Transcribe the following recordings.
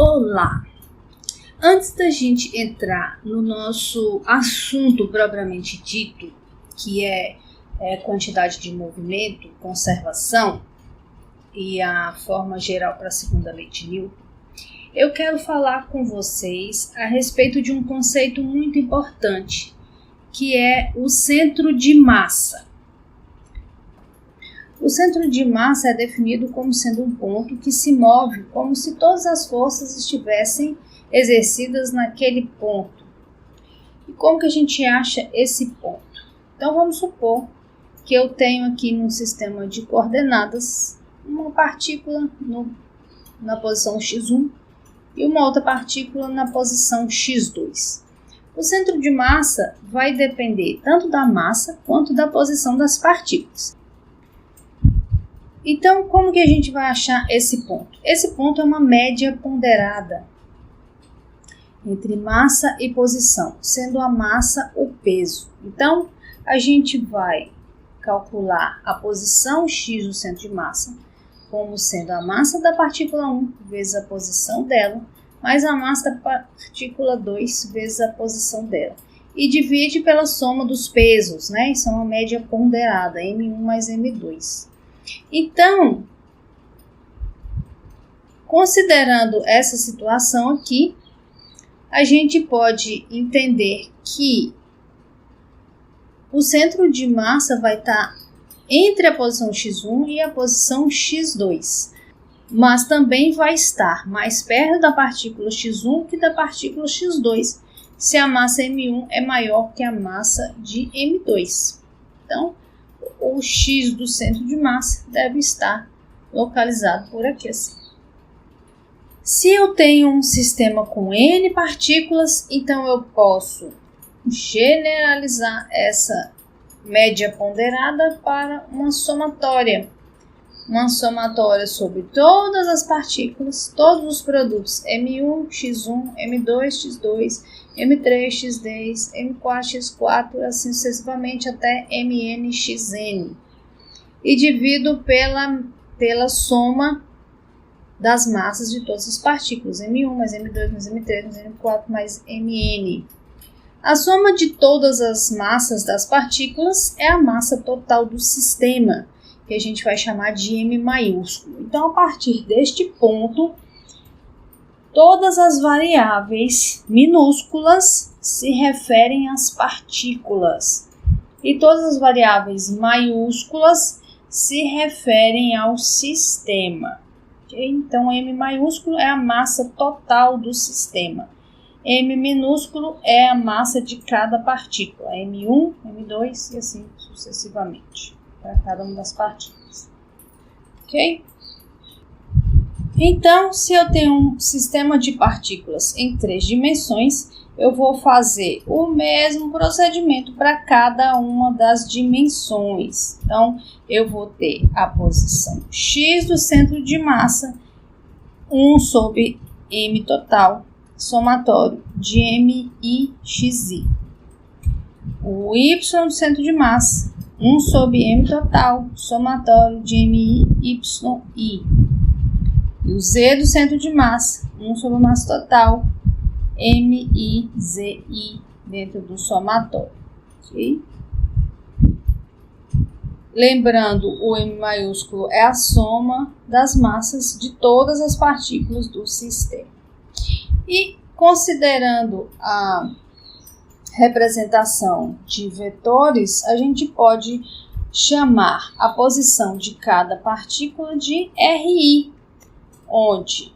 Olá! Antes da gente entrar no nosso assunto propriamente dito, que é quantidade de movimento, conservação e a forma geral para a segunda lei de Newton, eu quero falar com vocês a respeito de um conceito muito importante, que é o centro de massa. O centro de massa é definido como sendo um ponto que se move como se todas as forças estivessem exercidas naquele ponto. E como que a gente acha esse ponto? Então vamos supor que eu tenho aqui num sistema de coordenadas uma partícula na posição x1 e uma outra partícula na posição x2. O centro de massa vai depender tanto da massa quanto da posição das partículas. Então, como que a gente vai achar esse ponto? Esse ponto é uma média ponderada entre massa e posição, sendo a massa o peso. Então, a gente vai calcular a posição x do centro de massa como sendo a massa da partícula 1 vezes a posição dela, mais a massa da partícula 2 vezes a posição dela. E divide pela soma dos pesos, né? Isso é uma média ponderada, M1 mais M2. Então, considerando essa situação aqui, a gente pode entender que o centro de massa vai estar entre a posição x1 e a posição x2, mas também vai estar mais perto da partícula x1 que da partícula x2, se a massa M1 é maior que a massa de M2. Então, o x do centro de massa deve estar localizado por aqui assim. Se eu tenho um sistema com N partículas, então eu posso generalizar essa média ponderada para uma somatória. Uma somatória sobre todas as partículas, todos os produtos M1, X1, M2, X2, M3, X10, M4, X4, assim sucessivamente até Mn, Xn. E divido pela soma das massas de todas as partículas, M1 mais M2 mais M3 mais M4 mais Mn. A soma de todas as massas das partículas é a massa total do sistema, que a gente vai chamar de M maiúsculo. Então, a partir deste ponto, todas as variáveis minúsculas se referem às partículas e todas as variáveis maiúsculas se referem ao sistema. Okay? Então, M maiúsculo é a massa total do sistema. M minúsculo é a massa de cada partícula, M1, M2 e assim sucessivamente, para cada uma das partículas. Ok? Então, se eu tenho um sistema de partículas em 3 dimensões, eu vou fazer o mesmo procedimento para cada uma das dimensões. Então, eu vou ter a posição x do centro de massa, 1 sobre m total, somatório de m e xi. O y do centro de massa, 1 sobre m total, somatório de mi, y, i. E o z do centro de massa, 1 sobre a massa total, m, i, z, i, dentro do somatório. Okay? Lembrando, o M maiúsculo é a soma das massas de todas as partículas do sistema. E considerando a representação de vetores, a gente pode chamar a posição de cada partícula de RI, onde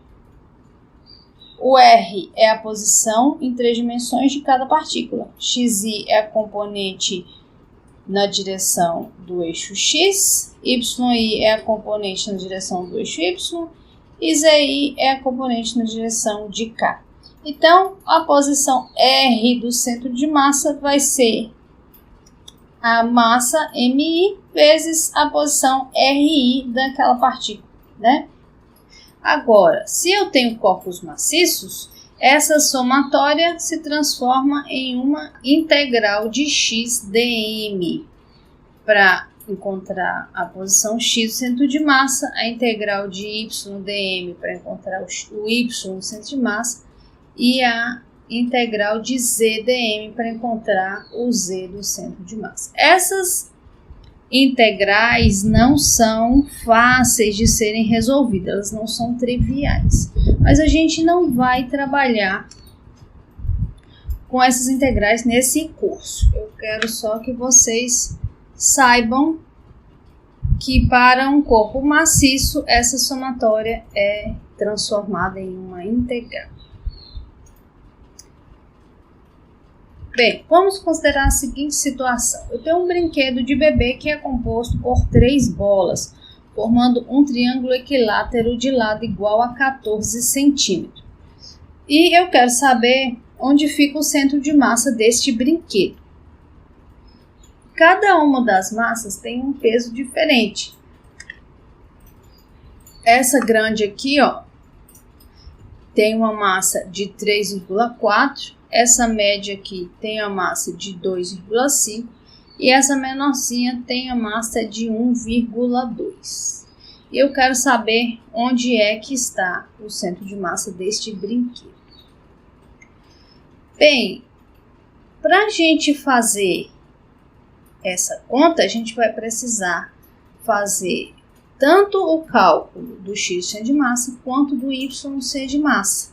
o R é a posição em 3 dimensões de cada partícula, XI é a componente na direção do eixo X, YI é a componente na direção do eixo Y e ZI é a componente na direção de K. Então, a posição R do centro de massa vai ser a massa MI vezes a posição RI daquela partícula, né? Agora, se eu tenho corpos maciços, essa somatória se transforma em uma integral de x dm. Para encontrar a posição x do centro de massa, a integral de y dm para encontrar o y do centro de massa e a integral de z dm para encontrar o z do centro de massa. Essas integrais não são fáceis de serem resolvidas, elas não são triviais, mas a gente não vai trabalhar com essas integrais nesse curso. Eu quero só que vocês saibam que para um corpo maciço essa somatória é transformada em uma integral. Bem, vamos considerar a seguinte situação. Eu tenho um brinquedo de bebê que é composto por 3 bolas, formando um triângulo equilátero de lado igual a 14 centímetros. E eu quero saber onde fica o centro de massa deste brinquedo. Cada uma das massas tem um peso diferente. Essa grande aqui, ó, tem uma massa de 3,4. Essa média aqui tem a massa de 2,5 e essa menorzinha tem a massa de 1,2. E eu quero saber onde é que está o centro de massa deste brinquedo. Bem, para a gente fazer essa conta, a gente vai precisar fazer tanto o cálculo do x de massa quanto do y de massa.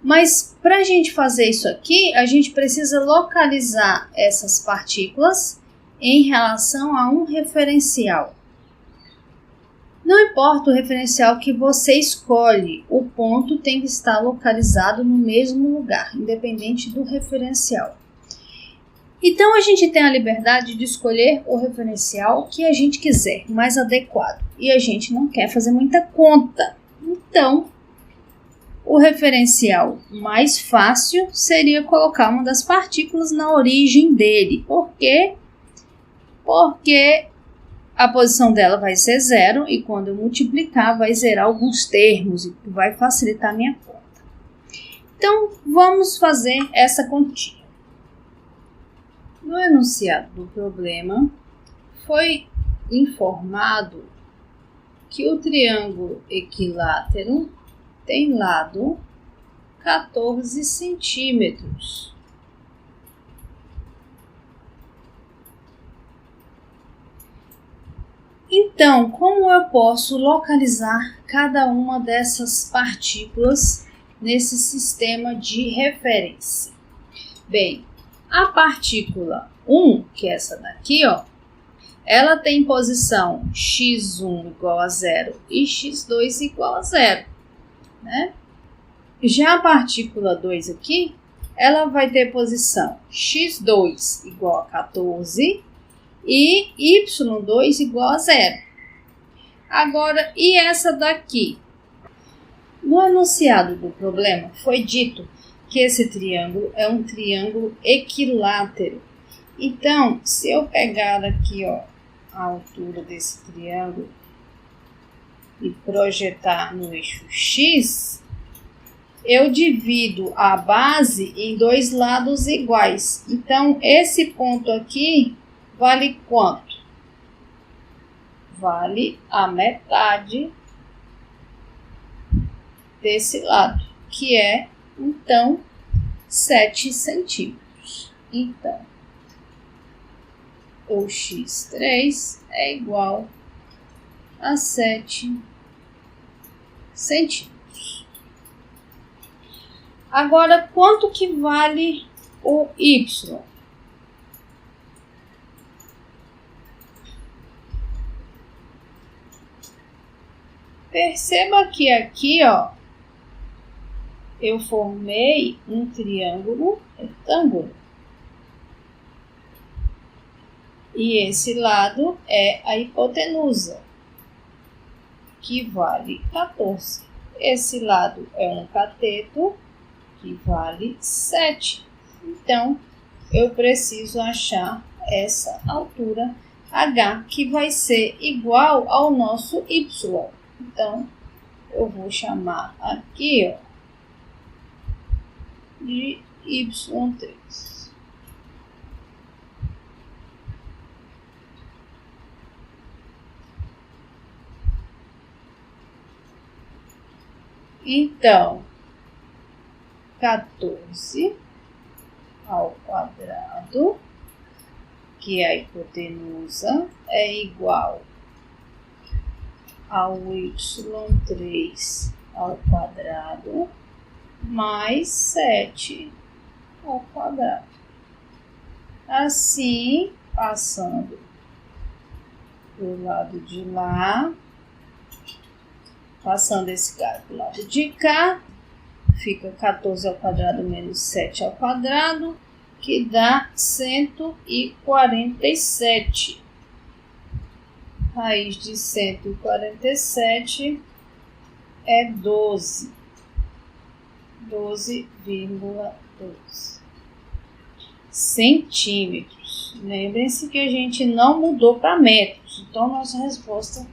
Mas para a gente fazer isso aqui, a gente precisa localizar essas partículas em relação a um referencial. Não importa o referencial que você escolhe, o ponto tem que estar localizado no mesmo lugar, independente do referencial. Então a gente tem a liberdade de escolher o referencial que a gente quiser, mais adequado. E a gente não quer fazer muita conta. Então, o referencial mais fácil seria colocar uma das partículas na origem dele. Por quê? Porque a posição dela vai ser 0 e quando eu multiplicar vai zerar alguns termos e vai facilitar a minha conta. Então, vamos fazer essa continha. No enunciado do problema, foi informado que o triângulo equilátero tem lado 14 centímetros. Então, como eu posso localizar cada uma dessas partículas nesse sistema de referência? Bem, a partícula 1, que é essa daqui, ó, ela tem posição x1 igual a 0 e x2 igual a 0. Né? Já a partícula 2 aqui, ela vai ter posição x2 igual a 14 e y2 igual a 0. Agora, e essa daqui? No enunciado do problema foi dito que esse triângulo é um triângulo equilátero. Então, se eu pegar aqui, ó, a altura desse triângulo e projetar no eixo X, eu divido a base em 2 lados iguais. Então, esse ponto aqui vale quanto? Vale a metade desse lado, que é, então, 7 centímetros. Então, o x3 é igual a 7 centímetros. Agora, quanto que vale o y? Perceba que aqui, ó, eu formei um triângulo retângulo. E esse lado é a hipotenusa, que vale 14. Esse lado é um cateto, que vale 7. Então, eu preciso achar essa altura H, que vai ser igual ao nosso Y. Então, eu vou chamar aqui, ó, de Y3. Então, 14 ao quadrado, que é a hipotenusa, é igual ao y3 ao quadrado mais 7 ao quadrado. Assim, passando do lado de lá, passando esse cara para o lado de cá, fica 14 ao quadrado menos 7 ao quadrado, que dá 147. Raiz de 147 é 12. 12,12 centímetros. Lembrem-se que a gente não mudou para metros, então nossa resposta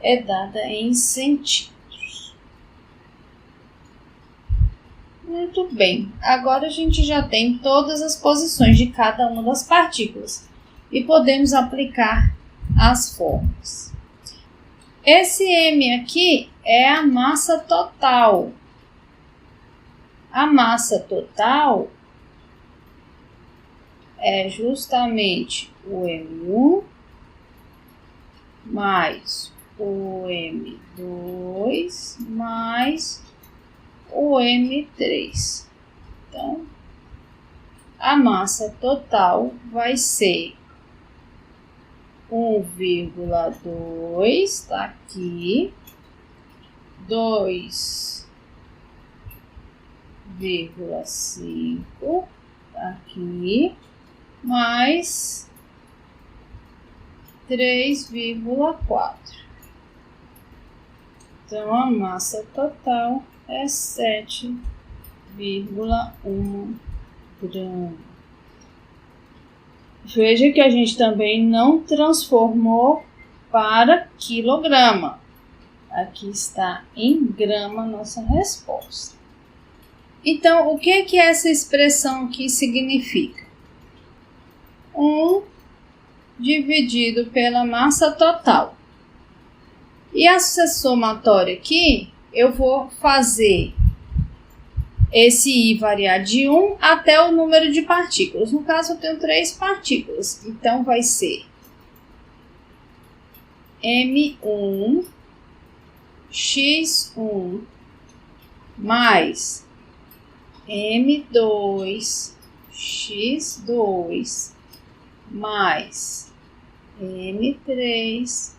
é dada em centímetros. Muito bem, agora a gente já tem todas as posições de cada uma das partículas e podemos aplicar as fórmulas. Esse M aqui é a massa total. A massa total é justamente o M1 mais o M2 mais o M3. Então, a massa total vai ser 1,2, tá aqui, 2,5, tá aqui, mais 3,4. Então, a massa total é 7,1 gramas. Veja que a gente também não transformou para quilograma. Aqui está em grama nossa resposta. Então, o que é que essa expressão aqui significa? 1 dividido pela massa total. E essa somatória aqui, eu vou fazer esse I variar de 1 até o número de partículas. No caso, eu tenho 3 partículas. Então, vai ser M1, X1, mais M2, X2, mais M3,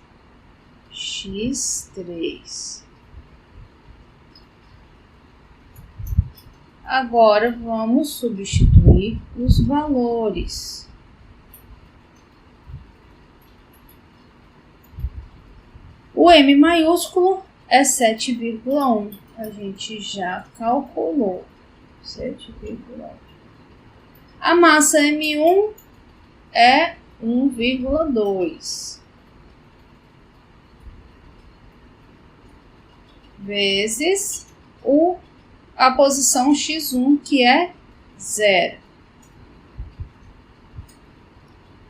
X3. Agora, vamos substituir os valores. O M maiúsculo é 7,1. A gente já calculou. 7,1. A massa M1 é 1,2. Vezes a posição X1, que é 0.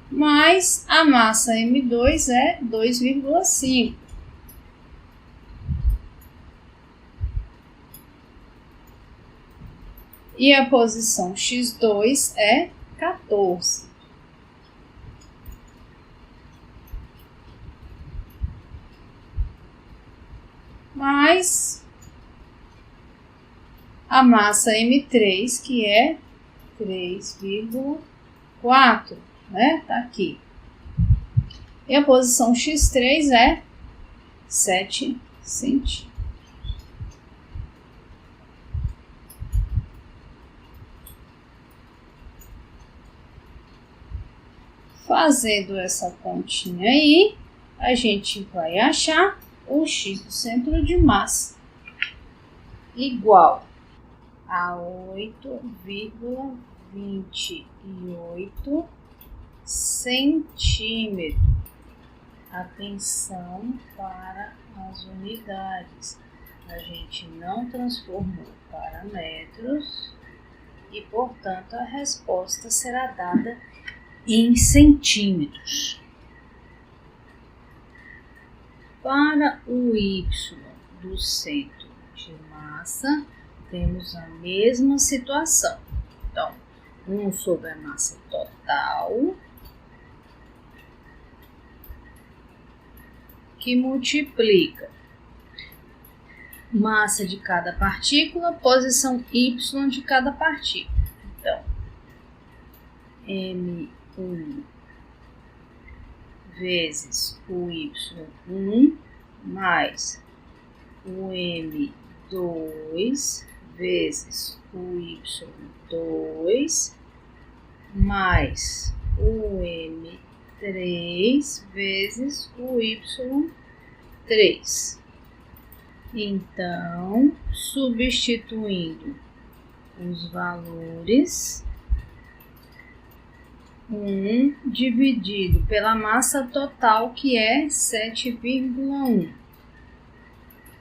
Mais a massa M2 é 2,5. E a posição X2 é 14. Mais a massa M3, que é 3,4, né? Tá aqui. E a posição X3 é 7 centímetros. Fazendo essa continha aí, a gente vai achar o X do centro de massa igual a 8,28 centímetros. Atenção para as unidades. A gente não transformou para metros e, portanto, a resposta será dada em centímetros. Para o Y do centro de massa, massa, temos a mesma situação. Então, 1 sobre a massa total, que multiplica massa de cada partícula, posição Y de cada partícula. Então, M1 vezes o Y1 mais o M2 vezes o Y2 mais o M3 vezes o Y3. Então, substituindo os valores, 1 dividido pela massa total, que é 7,1.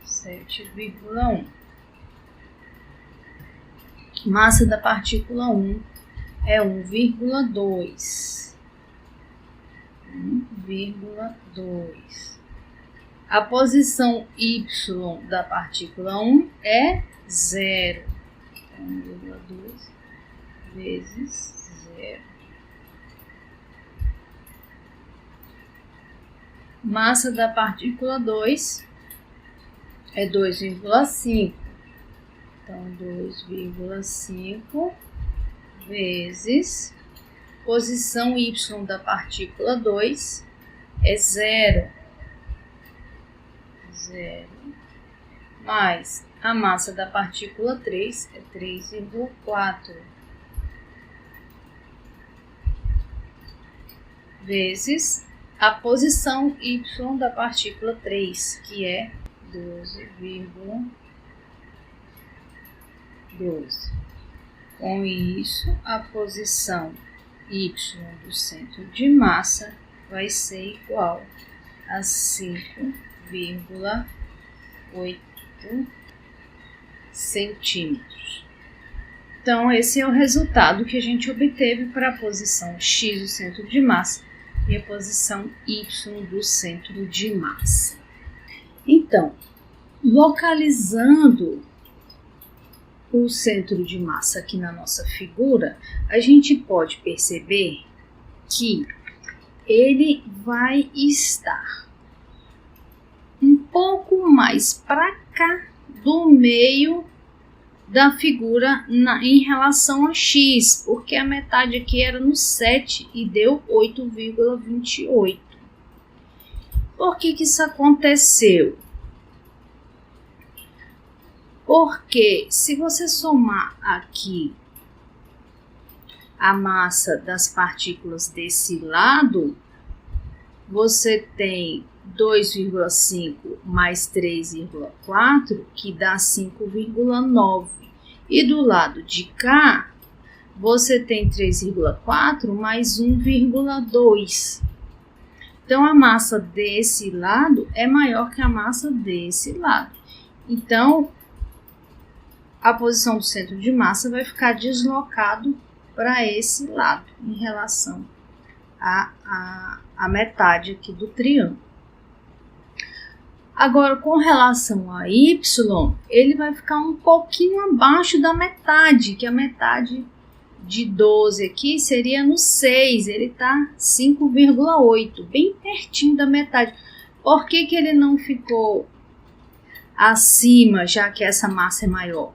7,1. Massa da partícula 1 é 1,2. 1,2. A posição Y da partícula 1 é 0. 1,2 vezes 0. Massa da partícula 2 é 2,5. Então, 2,5 vezes posição Y da partícula 2 é 0. 0. Mais a massa da partícula 3 é 3,4. Vezes a posição Y da partícula 3, que é 12,12. Com isso, a posição Y do centro de massa vai ser igual a 5,8 centímetros. Então, esse é o resultado que a gente obteve para a posição X do centro de massa e a posição Y do centro de massa. Então, localizando o centro de massa aqui na nossa figura, a gente pode perceber que ele vai estar um pouco mais para cá do meio da figura em relação a X, porque a metade aqui era no 7 e deu 8,28. Por que isso aconteceu? Porque se você somar aqui a massa das partículas desse lado, você tem 2,5 mais 3,4, que dá 5,9. E do lado de cá, você tem 3,4 mais 1,2. Então, a massa desse lado é maior que a massa desse lado. Então, a posição do centro de massa vai ficar deslocado para esse lado, em relação à metade aqui do triângulo. Agora, com relação a Y, ele vai ficar um pouquinho abaixo da metade, que a metade de 12 aqui seria no 6, ele está 5,8, bem pertinho da metade. Por que ele não ficou acima, já que essa massa é maior?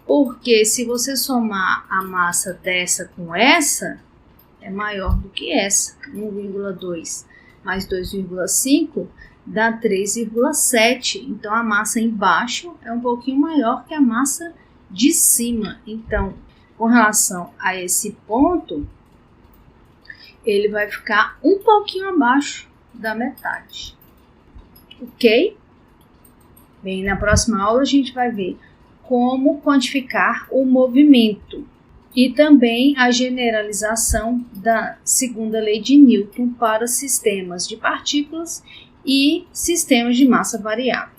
Porque se você somar a massa dessa com essa, é maior do que essa. 1,2 mais 2,5 dá 3,7. Então, a massa embaixo é um pouquinho maior que a massa de cima. Então, com relação a esse ponto, ele vai ficar um pouquinho abaixo da metade. Ok? Bem, na próxima aula a gente vai ver como quantificar o movimento e também a generalização da segunda lei de Newton para sistemas de partículas e sistemas de massa variável.